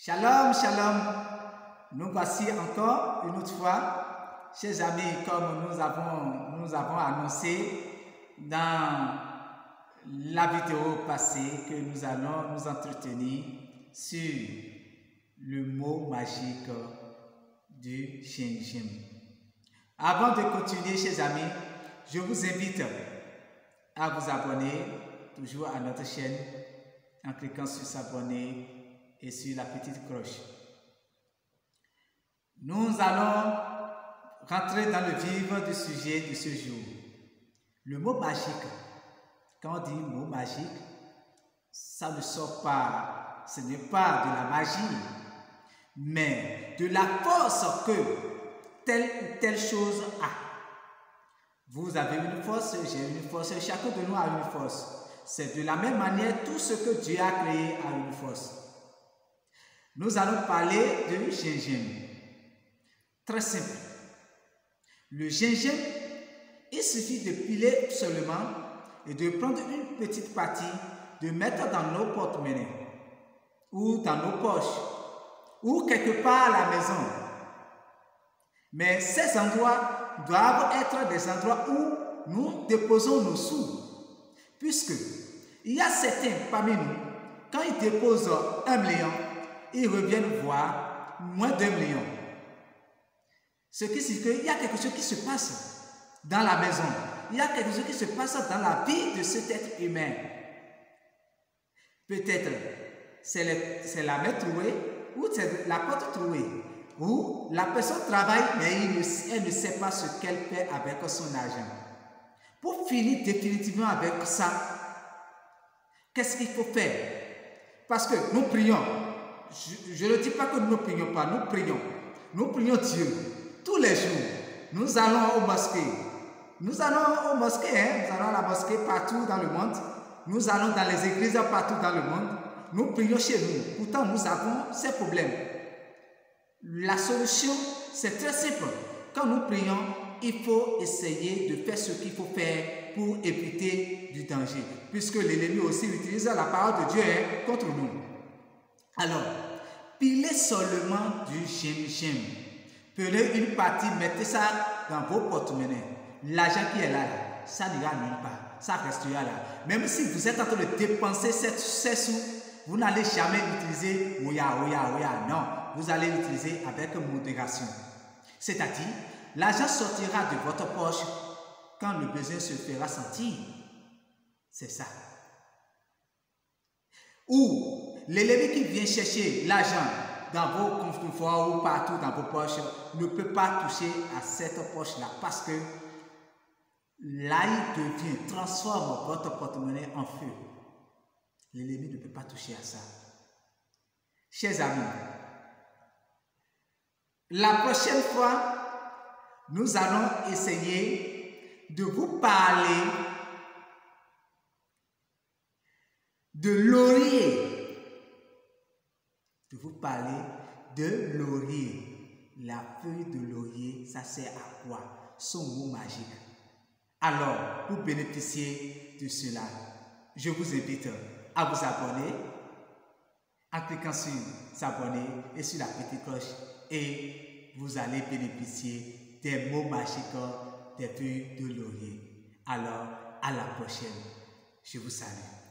Shalom, shalom. Nous voici encore une autre fois, chers amis, comme nous avons annoncé dans la vidéo passée que nous allons nous entretenir sur le mot magique du gingembre. Avant de continuer, chers amis, je vous invite à vous abonner toujours à notre chaîne en cliquant sur s'abonner et sur la petite cloche. Nous allons rentrer dans le vif du sujet de ce jour. Le mot magique. Quand on dit mot magique, ça ne sort pas, ce n'est pas de la magie, mais de la force que telle ou telle chose a. Vous avez une force, j'ai une force, chacun de nous a une force. C'est de la même manière, tout ce que Dieu a créé a une force. Nous allons parler du gingembre. Très simple. Le gingembre, il suffit de piler seulement et de prendre une petite partie, de mettre dans nos porte-monnaies ou dans nos poches ou quelque part à la maison. Mais ces endroits doivent être des endroits où nous déposons nos sous. Puisque il y a certains parmi nous, quand ils déposent 1 million, ils reviennent voir moins d'1 million. Ce qui signifie qu'il y a quelque chose qui se passe dans la maison. Il y a quelque chose qui se passe dans la vie de cet être humain. Peut-être c'est la main trouée ou c'est la porte trouée. Ou la personne travaille mais elle ne sait pas ce qu'elle fait avec son argent. Pour finir définitivement avec ça, qu'est-ce qu'il faut faire? Parce que nous prions. Je ne dis pas que nous ne prions pas, nous prions. Nous prions Dieu tous les jours. Nous allons aux mosquées. Nous allons aux mosquées, nous allons à la mosquée partout dans le monde. Nous allons dans les églises partout dans le monde. Nous prions chez nous. Pourtant, nous avons ces problèmes. La solution, c'est très simple. Quand nous prions, il faut essayer de faire ce qu'il faut faire pour éviter du danger. Puisque l'ennemi aussi utilise la parole de Dieu contre nous. Alors, pilez seulement du gingembre. Prenez une partie, mettez ça dans vos porte-monnaies. L'argent qui est là, ça n'ira nulle part. Ça restera là. Même si vous êtes en train de dépenser ces sous, vous n'allez jamais l'utiliser. Non, vous allez l'utiliser avec modération. C'est-à-dire, l'argent sortira de votre poche quand le besoin se fera sentir. C'est ça. Ou l'ennemi qui vient chercher l'argent dans vos coffres-forts ou partout dans vos poches ne peut pas toucher à cette poche-là parce que là, il devient, transforme votre porte-monnaie en feu. L'ennemi ne peut pas toucher à ça. Chers amis, la prochaine fois, nous allons essayer de vous parler de laurier. De vous parler de laurier. La feuille de laurier, ça sert à quoi? Son mot magique. Alors, pour bénéficier de cela, je vous invite à vous abonner en cliquant sur s'abonner et sur la petite cloche et vous allez bénéficier des mots magiques des feuilles de laurier. Alors, à la prochaine. Je vous salue.